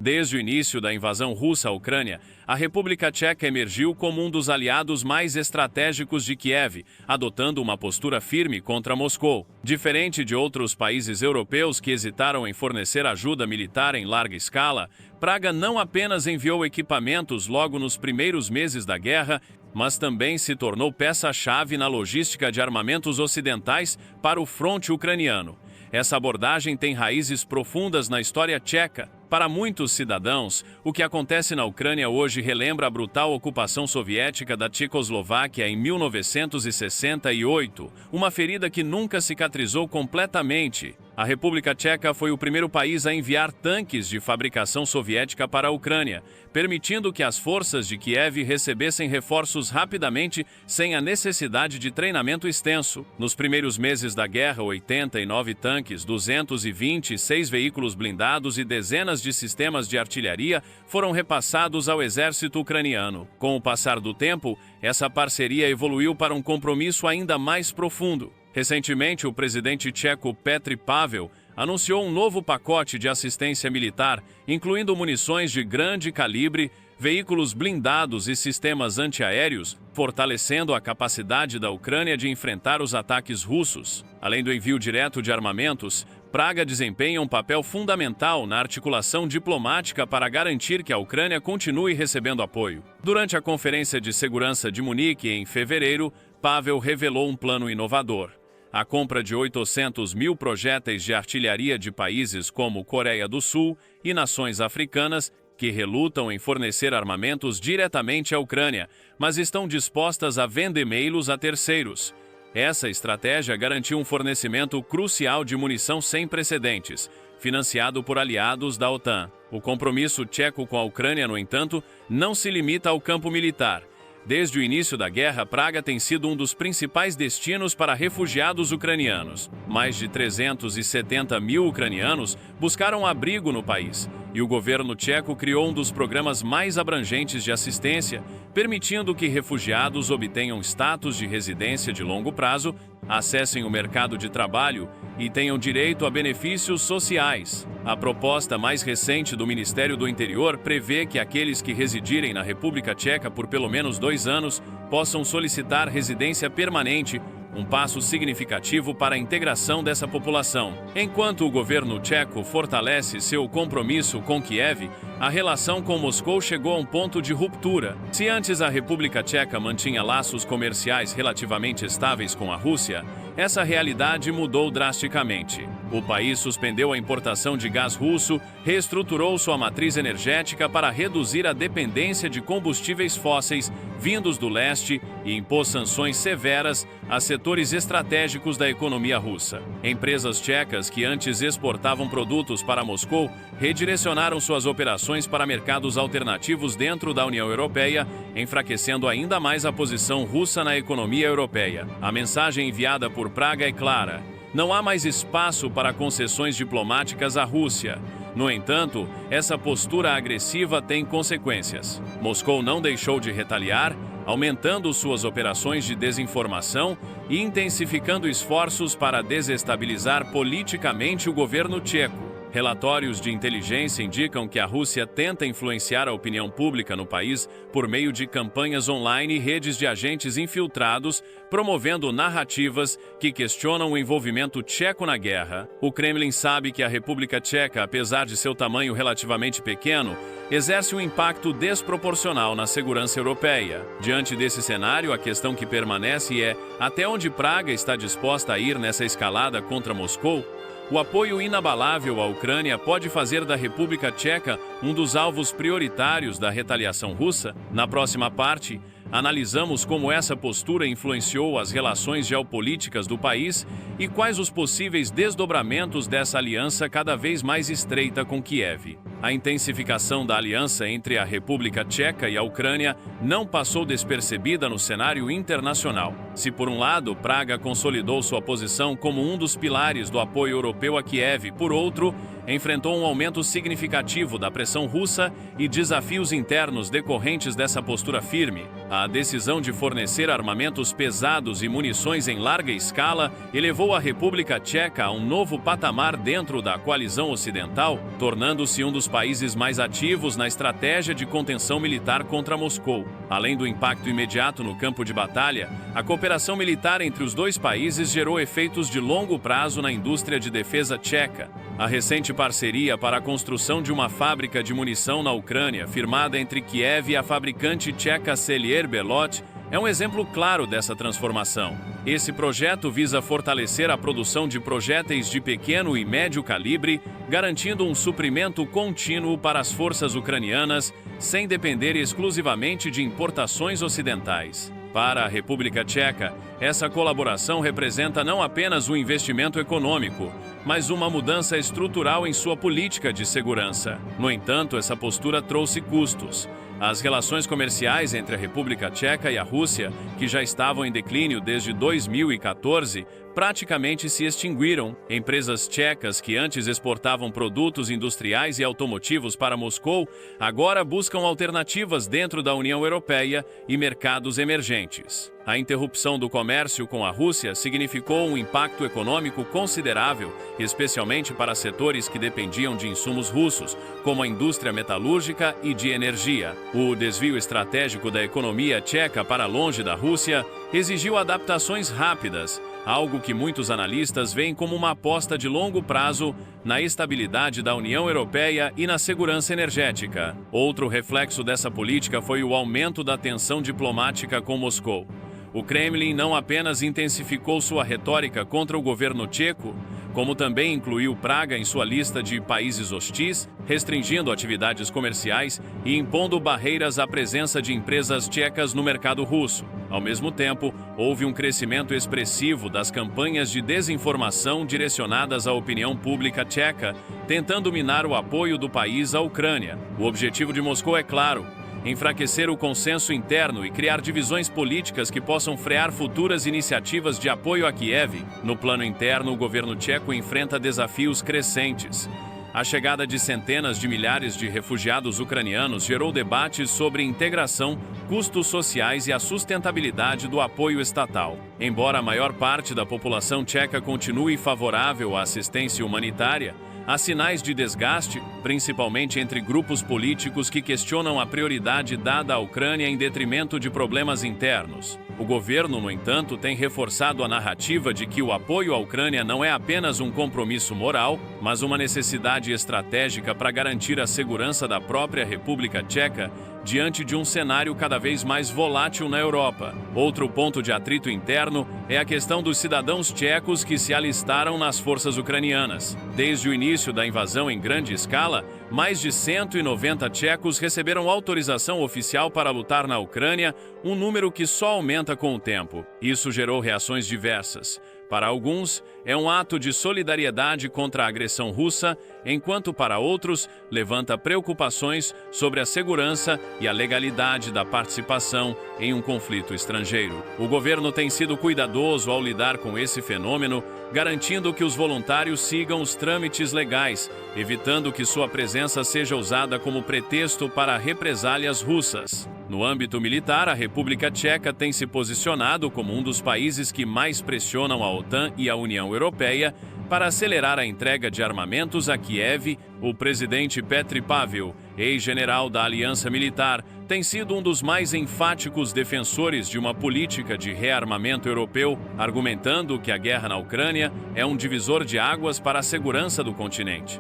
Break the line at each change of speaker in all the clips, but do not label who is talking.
Desde o início da invasão russa à Ucrânia, a República Tcheca emergiu como um dos aliados mais estratégicos de Kiev, adotando uma postura firme contra Moscou. Diferente de outros países europeus que hesitaram em fornecer ajuda militar em larga escala, Praga não apenas enviou equipamentos logo nos primeiros meses da guerra, mas também se tornou peça-chave na logística de armamentos ocidentais para o fronte ucraniano. Essa abordagem tem raízes profundas na história tcheca. Para muitos cidadãos, o que acontece na Ucrânia hoje relembra a brutal ocupação soviética da Tchecoslováquia em 1968, uma ferida que nunca cicatrizou completamente. A República Tcheca foi o primeiro país a enviar tanques de fabricação soviética para a Ucrânia, permitindo que as forças de Kiev recebessem reforços rapidamente sem a necessidade de treinamento extenso. Nos primeiros meses da guerra, 89 tanques, 226 veículos blindados e dezenas de sistemas de artilharia foram repassados ao exército ucraniano. Com o passar do tempo, essa parceria evoluiu para um compromisso ainda mais profundo. Recentemente, o presidente tcheco Petr Pavel anunciou um novo pacote de assistência militar, incluindo munições de grande calibre, veículos blindados e sistemas antiaéreos, fortalecendo a capacidade da Ucrânia de enfrentar os ataques russos. Além do envio direto de armamentos, Praga desempenha um papel fundamental na articulação diplomática para garantir que a Ucrânia continue recebendo apoio. Durante a Conferência de Segurança de Munique, em fevereiro, Pavel revelou um plano inovador. A compra de 800 mil projéteis de artilharia de países como Coreia do Sul e nações africanas que relutam em fornecer armamentos diretamente à Ucrânia, mas estão dispostas a vendê-los a terceiros. Essa estratégia garantiu um fornecimento crucial de munição sem precedentes, financiado por aliados da OTAN. O compromisso tcheco com a Ucrânia, no entanto, não se limita ao campo militar. Desde o início da guerra, Praga tem sido um dos principais destinos para refugiados ucranianos. Mais de 370 mil ucranianos buscaram abrigo no país, e o governo tcheco criou um dos programas mais abrangentes de assistência, permitindo que refugiados obtenham status de residência de longo prazo, acessem o mercado de trabalho e tenham direito a benefícios sociais. A proposta mais recente do Ministério do Interior prevê que aqueles que residirem na República Tcheca por pelo menos 2 anos possam solicitar residência permanente, um passo significativo para a integração dessa população. Enquanto o governo tcheco fortalece seu compromisso com Kiev, a relação com Moscou chegou a um ponto de ruptura. Se antes a República Tcheca mantinha laços comerciais relativamente estáveis com a Rússia, essa realidade mudou drasticamente. O país suspendeu a importação de gás russo, reestruturou sua matriz energética para reduzir a dependência de combustíveis fósseis vindos do leste e impôs sanções severas a setores estratégicos da economia russa. Empresas tchecas que antes exportavam produtos para Moscou redirecionaram suas operações para mercados alternativos dentro da União Europeia, enfraquecendo ainda mais a posição russa na economia europeia. A mensagem enviada por Praga é clara: não há mais espaço para concessões diplomáticas à Rússia. No entanto, essa postura agressiva tem consequências. Moscou não deixou de retaliar, aumentando suas operações de desinformação e intensificando esforços para desestabilizar politicamente o governo tcheco. Relatórios de inteligência indicam que a Rússia tenta influenciar a opinião pública no país por meio de campanhas online e redes de agentes infiltrados, promovendo narrativas que questionam o envolvimento tcheco na guerra. O Kremlin sabe que a República Tcheca, apesar de seu tamanho relativamente pequeno, exerce um impacto desproporcional na segurança europeia. Diante desse cenário, a questão que permanece é: até onde Praga está disposta a ir nessa escalada contra Moscou? O apoio inabalável à Ucrânia pode fazer da República Tcheca um dos alvos prioritários da retaliação russa? Na próxima parte, analisamos como essa postura influenciou as relações geopolíticas do país e quais os possíveis desdobramentos dessa aliança cada vez mais estreita com Kiev. A intensificação da aliança entre a República Tcheca e a Ucrânia não passou despercebida no cenário internacional. Se, por um lado, Praga consolidou sua posição como um dos pilares do apoio europeu a Kiev, por outro, enfrentou um aumento significativo da pressão russa e desafios internos decorrentes dessa postura firme. A decisão de fornecer armamentos pesados e munições em larga escala elevou a República Tcheca a um novo patamar dentro da coalizão ocidental, tornando-se um dos dos países mais ativos na estratégia de contenção militar contra Moscou. Além do impacto imediato no campo de batalha, a cooperação militar entre os dois países gerou efeitos de longo prazo na indústria de defesa tcheca. A recente parceria para a construção de uma fábrica de munição na Ucrânia, firmada entre Kiev e a fabricante tcheca Celier Belot, é um exemplo claro dessa transformação. Esse projeto visa fortalecer a produção de projéteis de pequeno e médio calibre, garantindo um suprimento contínuo para as forças ucranianas, sem depender exclusivamente de importações ocidentais. Para a República Tcheca, essa colaboração representa não apenas um investimento econômico, mas uma mudança estrutural em sua política de segurança. No entanto, essa postura trouxe custos. As relações comerciais entre a República Tcheca e a Rússia, que já estavam em declínio desde 2014, praticamente se extinguiram. Empresas tchecas que antes exportavam produtos industriais e automotivos para Moscou, agora buscam alternativas dentro da União Europeia e mercados emergentes. A interrupção do comércio com a Rússia significou um impacto econômico considerável, especialmente para setores que dependiam de insumos russos, como a indústria metalúrgica e de energia. O desvio estratégico da economia tcheca para longe da Rússia exigiu adaptações rápidas, algo que muitos analistas veem como uma aposta de longo prazo na estabilidade da União Europeia e na segurança energética. Outro reflexo dessa política foi o aumento da tensão diplomática com Moscou. O Kremlin não apenas intensificou sua retórica contra o governo tcheco, como também incluiu Praga em sua lista de países hostis, restringindo atividades comerciais e impondo barreiras à presença de empresas tchecas no mercado russo. Ao mesmo tempo, houve um crescimento expressivo das campanhas de desinformação direcionadas à opinião pública tcheca, tentando minar o apoio do país à Ucrânia. O objetivo de Moscou é claro: enfraquecer o consenso interno e criar divisões políticas que possam frear futuras iniciativas de apoio a Kiev. No plano interno, o governo tcheco enfrenta desafios crescentes. A chegada de centenas de milhares de refugiados ucranianos gerou debates sobre integração, custos sociais e a sustentabilidade do apoio estatal. Embora a maior parte da população tcheca continue favorável à assistência humanitária, há sinais de desgaste, principalmente entre grupos políticos que questionam a prioridade dada à Ucrânia em detrimento de problemas internos. O governo, no entanto, tem reforçado a narrativa de que o apoio à Ucrânia não é apenas um compromisso moral, mas uma necessidade estratégica para garantir a segurança da própria República Tcheca diante de um cenário cada vez mais volátil na Europa. Outro ponto de atrito interno é a questão dos cidadãos tchecos que se alistaram nas forças ucranianas. Desde o início da invasão em grande escala, mais de 190 tchecos receberam autorização oficial para lutar na Ucrânia, um número que só aumenta com o tempo. Isso gerou reações diversas. Para alguns, é um ato de solidariedade contra a agressão russa, enquanto para outros, levanta preocupações sobre a segurança e a legalidade da participação em um conflito estrangeiro. O governo tem sido cuidadoso ao lidar com esse fenômeno, garantindo que os voluntários sigam os trâmites legais, evitando que sua presença seja usada como pretexto para represálias russas. No âmbito militar, a República Tcheca tem se posicionado como um dos países que mais pressionam a OTAN e a União Europeia para acelerar a entrega de armamentos a Kiev. O presidente Petr Pavel, ex-general da Aliança Militar, tem sido um dos mais enfáticos defensores de uma política de rearmamento europeu, argumentando que a guerra na Ucrânia é um divisor de águas para a segurança do continente.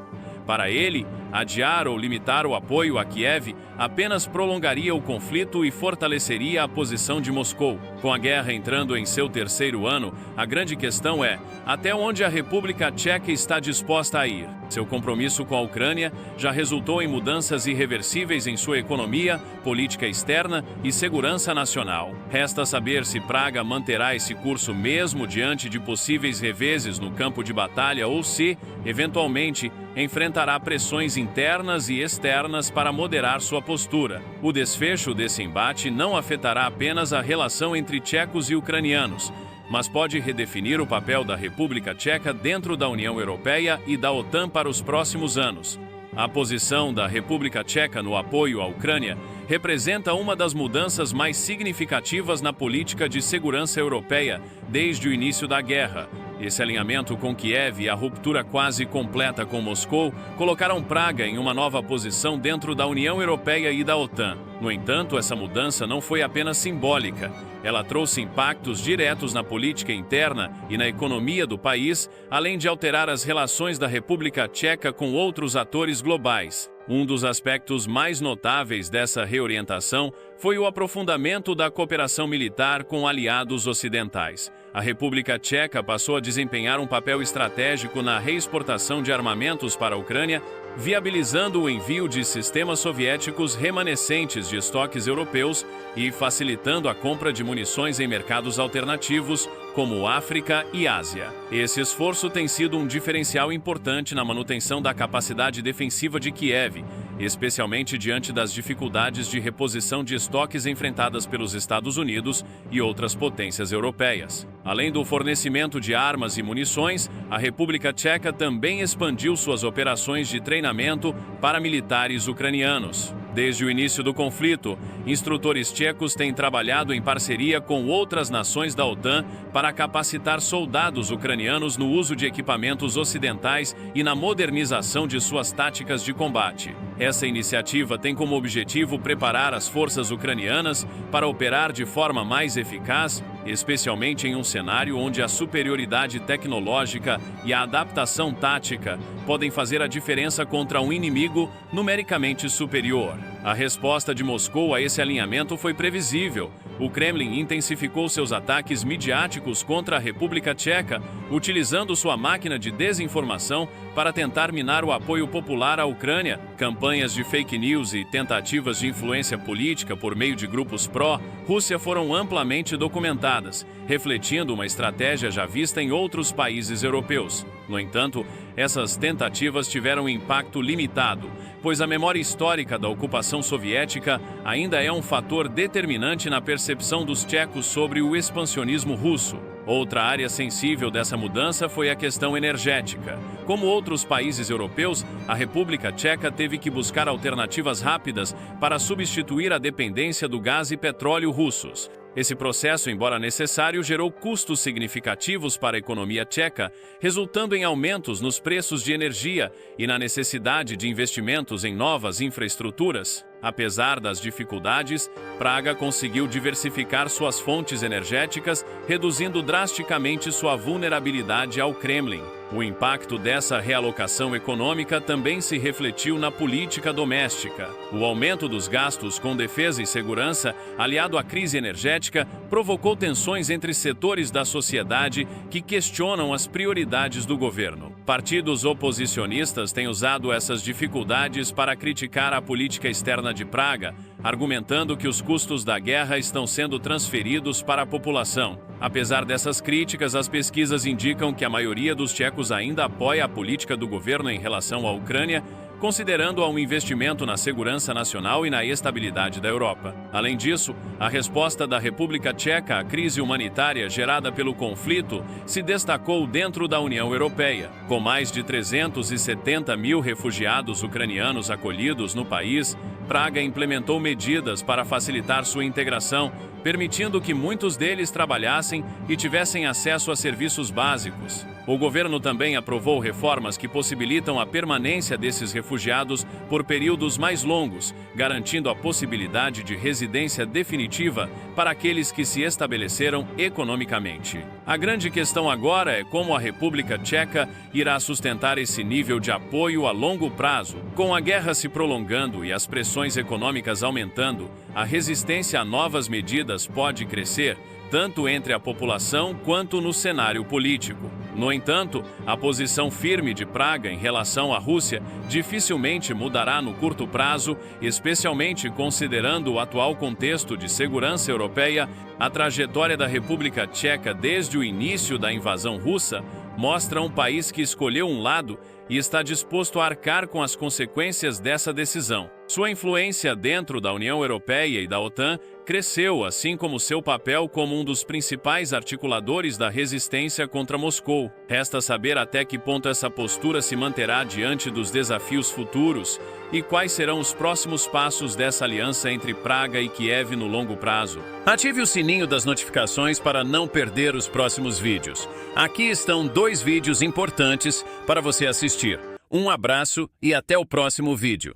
Para ele, adiar ou limitar o apoio a Kiev apenas prolongaria o conflito e fortaleceria a posição de Moscou. Com a guerra entrando em seu terceiro ano, a grande questão é até onde a República Tcheca está disposta a ir. Seu compromisso com a Ucrânia já resultou em mudanças irreversíveis em sua economia, política externa e segurança nacional. Resta saber se Praga manterá esse curso mesmo diante de possíveis reveses no campo de batalha ou se, eventualmente, enfrentará pressões internas e externas para moderar sua postura. O desfecho desse embate não afetará apenas a relação entre tchecos e ucranianos, mas pode redefinir o papel da República Tcheca dentro da União Europeia e da OTAN para os próximos anos. A posição da República Tcheca no apoio à Ucrânia representa uma das mudanças mais significativas na política de segurança europeia desde o início da guerra, Esse alinhamento com Kiev e a ruptura quase completa com Moscou colocaram Praga em uma nova posição dentro da União Europeia e da OTAN. No entanto, essa mudança não foi apenas simbólica. Ela trouxe impactos diretos na política interna e na economia do país, além de alterar as relações da República Tcheca com outros atores globais. Um dos aspectos mais notáveis dessa reorientação foi o aprofundamento da cooperação militar com aliados ocidentais. A República Tcheca passou a desempenhar um papel estratégico na reexportação de armamentos para a Ucrânia, viabilizando o envio de sistemas soviéticos remanescentes de estoques europeus e facilitando a compra de munições em mercados alternativos, como África e Ásia. Esse esforço tem sido um diferencial importante na manutenção da capacidade defensiva de Kiev, especialmente diante das dificuldades de reposição de estoques enfrentadas pelos Estados Unidos e outras potências europeias. Além do fornecimento de armas e munições, a República Tcheca também expandiu suas operações de treinamento para militares ucranianos. Desde o início do conflito, instrutores tchecos têm trabalhado em parceria com outras nações da OTAN para capacitar soldados ucranianos no uso de equipamentos ocidentais e na modernização de suas táticas de combate. Essa iniciativa tem como objetivo preparar as forças ucranianas para operar de forma mais eficaz, especialmente em um cenário onde a superioridade tecnológica e a adaptação tática podem fazer a diferença contra um inimigo numericamente superior. A resposta de Moscou a esse alinhamento foi previsível. O Kremlin intensificou seus ataques midiáticos contra a República Tcheca, utilizando sua máquina de desinformação para tentar minar o apoio popular à Ucrânia. Campanhas de fake news e tentativas de influência política por meio de grupos pró-Rússia foram amplamente documentadas, refletindo uma estratégia já vista em outros países europeus. No entanto, essas tentativas tiveram impacto limitado, pois a memória histórica da ocupação soviética ainda é um fator determinante na percepção dos tchecos sobre o expansionismo russo. Outra área sensível dessa mudança foi a questão energética. Como outros países europeus, a República Tcheca teve que buscar alternativas rápidas para substituir a dependência do gás e petróleo russos. Esse processo, embora necessário, gerou custos significativos para a economia tcheca, resultando em aumentos nos preços de energia e na necessidade de investimentos em novas infraestruturas. Apesar das dificuldades, Praga conseguiu diversificar suas fontes energéticas, reduzindo drasticamente sua vulnerabilidade ao Kremlin. O impacto dessa realocação econômica também se refletiu na política doméstica. O aumento dos gastos com defesa e segurança, aliado à crise energética, provocou tensões entre setores da sociedade que questionam as prioridades do governo. Partidos oposicionistas têm usado essas dificuldades para criticar a política externa de Praga, argumentando que os custos da guerra estão sendo transferidos para a população. Apesar dessas críticas, as pesquisas indicam que a maioria dos tchecos ainda apoia a política do governo em relação à Ucrânia, considerando-a um investimento na segurança nacional e na estabilidade da Europa. Além disso, a resposta da República Tcheca à crise humanitária gerada pelo conflito se destacou dentro da União Europeia. Com mais de 370 mil refugiados ucranianos acolhidos no país, Praga implementou medidas para facilitar sua integração, permitindo que muitos deles trabalhassem e tivessem acesso a serviços básicos. O governo também aprovou reformas que possibilitam a permanência desses refugiados por períodos mais longos, garantindo a possibilidade de residência definitiva para aqueles que se estabeleceram economicamente. A grande questão agora é como a República Tcheca irá sustentar esse nível de apoio a longo prazo. Com a guerra se prolongando e as pressões econômicas aumentando, a resistência a novas medidas pode crescer, tanto entre a população quanto no cenário político. No entanto, a posição firme de Praga em relação à Rússia dificilmente mudará no curto prazo, especialmente considerando o atual contexto de segurança europeia. A trajetória da República Tcheca desde o início da invasão russa mostra um país que escolheu um lado e está disposto a arcar com as consequências dessa decisão. Sua influência dentro da União Europeia e da OTAN cresceu, assim como seu papel como um dos principais articuladores da resistência contra Moscou. Resta saber até que ponto essa postura se manterá diante dos desafios futuros e quais serão os próximos passos dessa aliança entre Praga e Kiev no longo prazo. Ative o sininho das notificações para não perder os próximos vídeos. Aqui estão 2 vídeos importantes para você assistir. Um abraço e até o próximo vídeo.